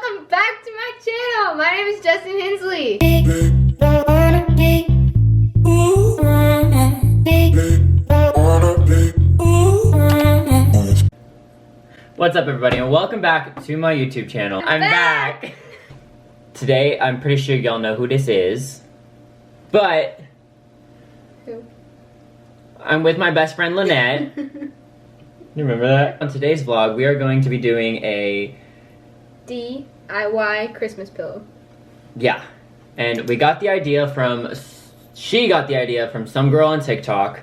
welcome back to my channel. My name is Justin Hinsley. What's up, everybody, and welcome back to my YouTube channel. I'm back. Today, I'm pretty sure y'all know who this is, but Who? I'm with my best friend Lynette. You remember that? On today's vlog, we are going to be doing a DIY Christmas pillow. Yeah, and we got the idea from, she got the idea from some girl on TikTok.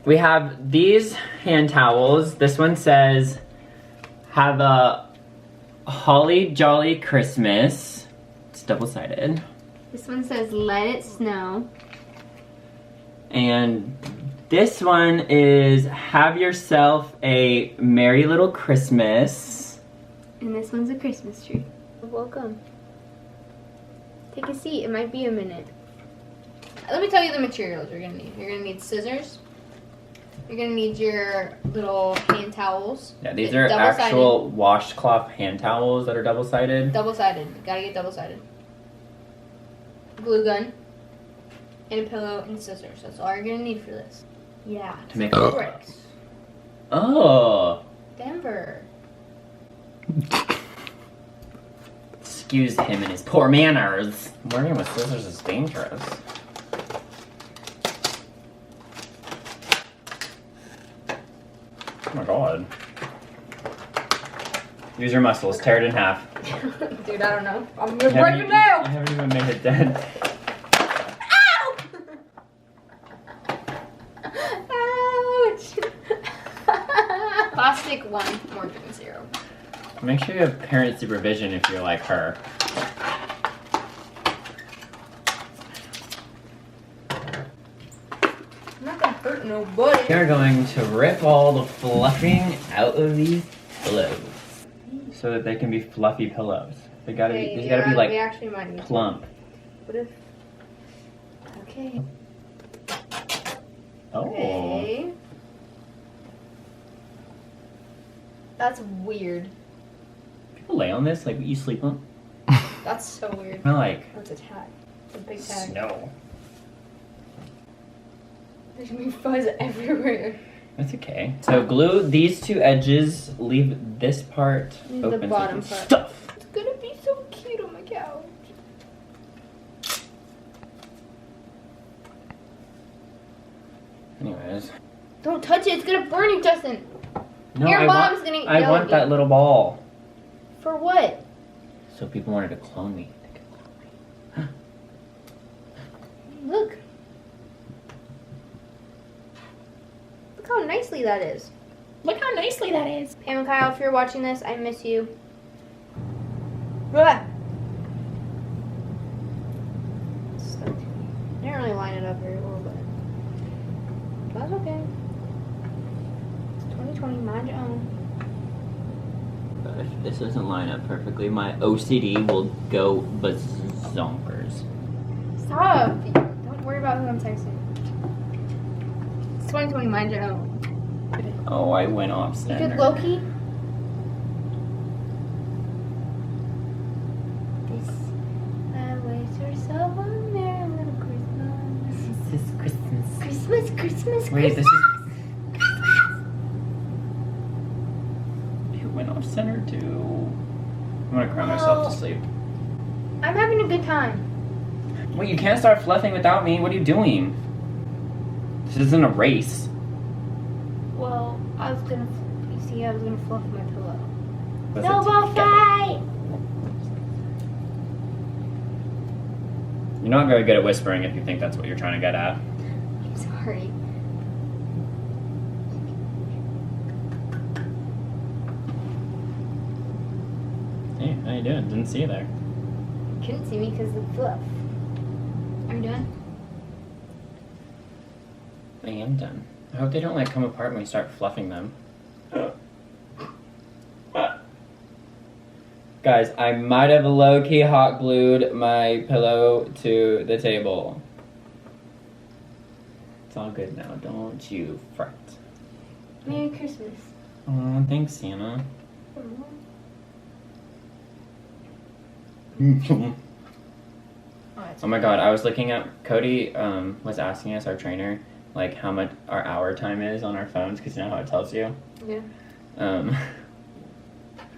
We have these hand towels. This one says, have a holly jolly Christmas. It's double-sided. This one says, let it snow. And this one is, have yourself a merry little Christmas. And this one's a Christmas tree. Welcome. Take a seat. It might be a minute. Let me tell you the materials you're gonna need. You're gonna need scissors. You're gonna need your little hand towels. Yeah, these are actual washcloth hand towels that are double-sided. Double-sided. You gotta get double-sided. Glue gun. And a pillow and scissors. That's all you're gonna need for this. Yeah. To make bricks. Oh. Denver. Excuse him and his poor manners. Working with scissors is dangerous. Oh my god. Use your muscles, tear it in half. Dude, I don't know. I'm gonna break it now! I haven't even made it dead. Ow! Ouch! Plastic 1, more than 0. Make sure you have parent supervision if you're like her. I'm not gonna hurt nobody. We are going to rip all the fluffing out of these pillows so that they can be fluffy pillows. They gotta be, these gotta be like plump. What if? Okay. Oh. Okay. That's weird. People lay on this like you sleep on. That's so weird. I like. That's a tag. It's a big tag. Snow. There's gonna be fuzz everywhere. That's okay. So glue these two edges. Leave this part open. The bottom so part. Stuff. It's gonna be so cute on my couch. Anyways. Don't touch it. It's gonna burn you, Justin. No, Your mom's gonna I yell want at that you. little ball. For what? So people wanted to clone me. They could clone me. Look. Look how nicely that is. Look how nicely that is. Pam and Kyle, if you're watching this, I miss you. Blah. Didn't really line it up very well, but that's okay. It's 2020, mind your own. But if this doesn't line up perfectly, my OCD will go bazonkers. Stop! Don't worry about who I'm texting. It's 2020, mind your own. Oh, I went off You center. could Loki. This waits yourself a merry little Christmas. This is Christmas. Christmas, Christmas, Wait, Christmas. this is. It went off center too. I'm gonna cry myself to sleep. I'm having a good time. Wait, you can't start fluffing without me. What are you doing? This isn't a race. Well, I was gonna fluff my pillow. Let's Snowball get fight! You're not very good at whispering if you think that's what you're trying to get at. I'm sorry. Hey, how you doing? Didn't see you there. You couldn't see me because of the fluff. Are you done? I am done. I hope they don't like come apart when we start fluffing them. Guys, I might have low-key hot glued my pillow to the table. It's all good now, don't you fret. Merry Christmas. Oh, thanks, Santa. Oh my god, I was looking at, Cody was asking us, our trainer, like how much our hour time is on our phones, because you know how it tells you? Yeah.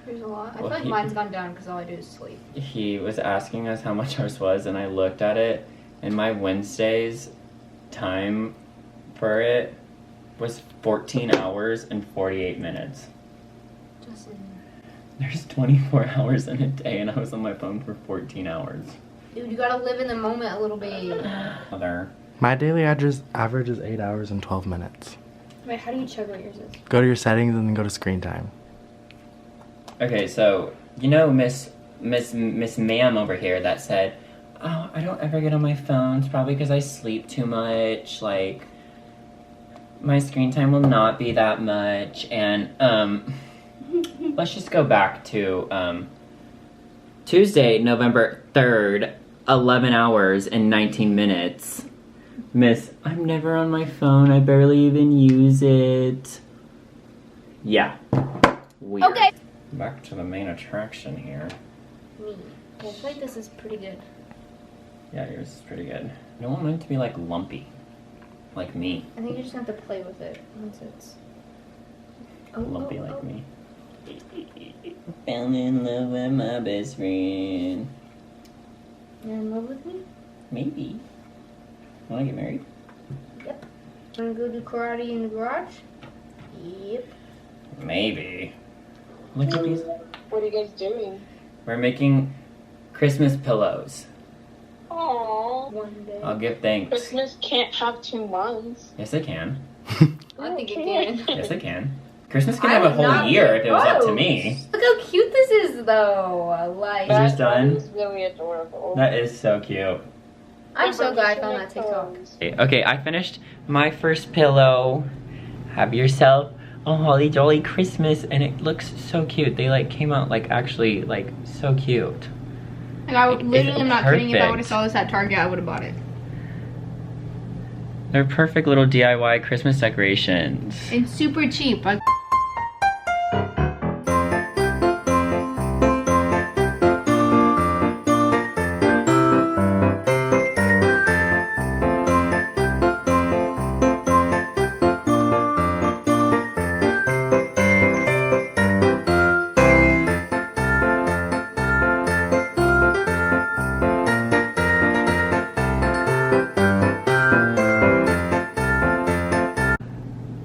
There's a lot. I Well, feel like mine's gone down because all I do is sleep. He was asking us how much ours was, and I looked at it, and my Wednesday's time for it was 14 hours and 48 minutes. Justin. There's 24 hours in a day, and I was on my phone for 14 hours. Dude, you gotta live in the moment a little bit. Mother. My daily average is 8 hours and 12 minutes. Wait, how do you check what yours is? Go to your settings and then go to screen time. Okay, so you know Miss Ma'am over here that said, "Oh, I don't ever get on my phones, probably because I sleep too much. Like my screen time will not be that much." And let's just go back to Tuesday, November 3rd, 11 hours and 19 minutes. Miss, I'm never on my phone. I barely even use it. Yeah. Weird. Okay. Back to the main attraction here. Me. I feel like this is pretty good. Yeah, yours is pretty good. I don't want mine to be like lumpy. Like me. I think you just have to play with it once it's... Lumpy like me. Fell in love with my best friend. You're in love with me? Maybe. Wanna get married? Yep. Wanna go do karate in the garage? Yep. Maybe. Look at these. What are you guys doing? We're making Christmas pillows. Aww. One day. I'll give thanks. Christmas can't have 2 months. Yes, it can. I think it can. Yes, it can. Christmas can I have a would whole not year be if it was up to opposed. me. Look how cute this is, though. Like, Is yours done? It's really adorable. That is so cute. I'm so glad I found that TikTok. Okay, I finished my first pillow. Have yourself a holly jolly Christmas, and it looks so cute. They like came out like actually like so cute. Like, I Like, literally it's am not kidding. If I perfect. would have saw this at Target, I would have bought it. They're perfect little DIY Christmas decorations. It's super cheap. Like,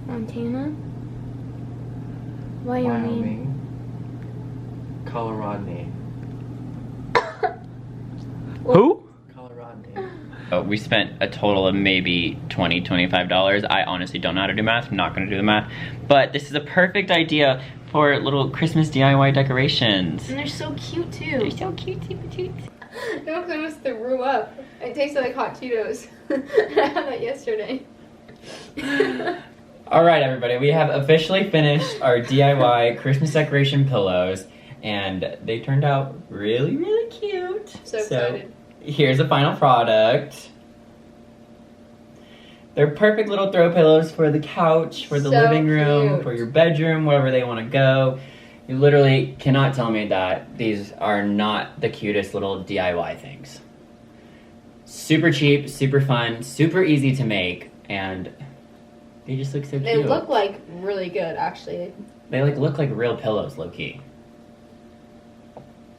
Montana? Wyoming. Colorado. Who? Colorado. Oh, we spent a total of maybe $20, $25. I honestly don't know how to do math. I'm not going to do the math. But this is a perfect idea for little Christmas DIY decorations. And they're so cute, too. They're so cutesy patoots. No, because I almost threw up. It tasted like hot Cheetos. I had that yesterday. Alright everybody, we have officially finished our DIY Christmas decoration pillows, and they turned out really, really cute. So excited. Here's the final product. They're perfect little throw pillows for the couch, for the So living room, cute. for your bedroom, wherever they want to go. You literally cannot tell me that these are not the cutest little DIY things. Super cheap, super fun, super easy to make, and they just look so cute. They look like really good, actually. They like look like real pillows, low key.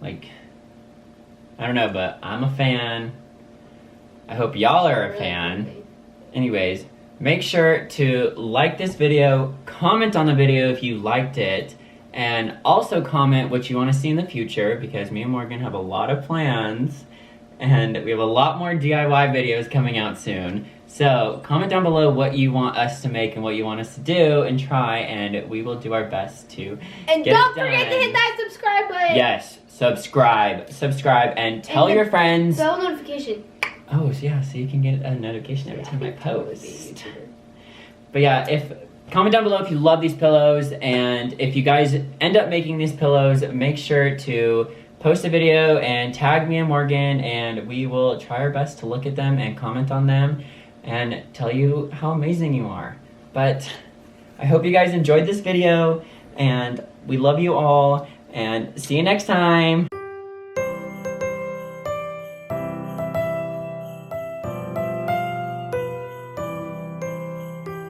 Like, I don't know, but I'm a fan. I hope y'all are a Really fan. pretty. Anyways, make sure to like this video, comment on the video if you liked it, and also comment what you want to see in the future, because me and Morgan have a lot of plans, and we have a lot more DIY videos coming out soon. So comment down below what you want us to make and what you want us to do and try, and we will do our best to And get don't it forget to done. hit that subscribe button. Yes, subscribe, and tell And your the friends. Bell notification. Oh, so yeah, so you can get a notification every time I Totally be a post. YouTuber. But yeah, comment down below if you love these pillows, and if you guys end up making these pillows, make sure to post a video and tag me and Morgan, and we will try our best to look at them and comment on them and tell you how amazing you are. But I hope you guys enjoyed this video, and we love you all, and see you next time.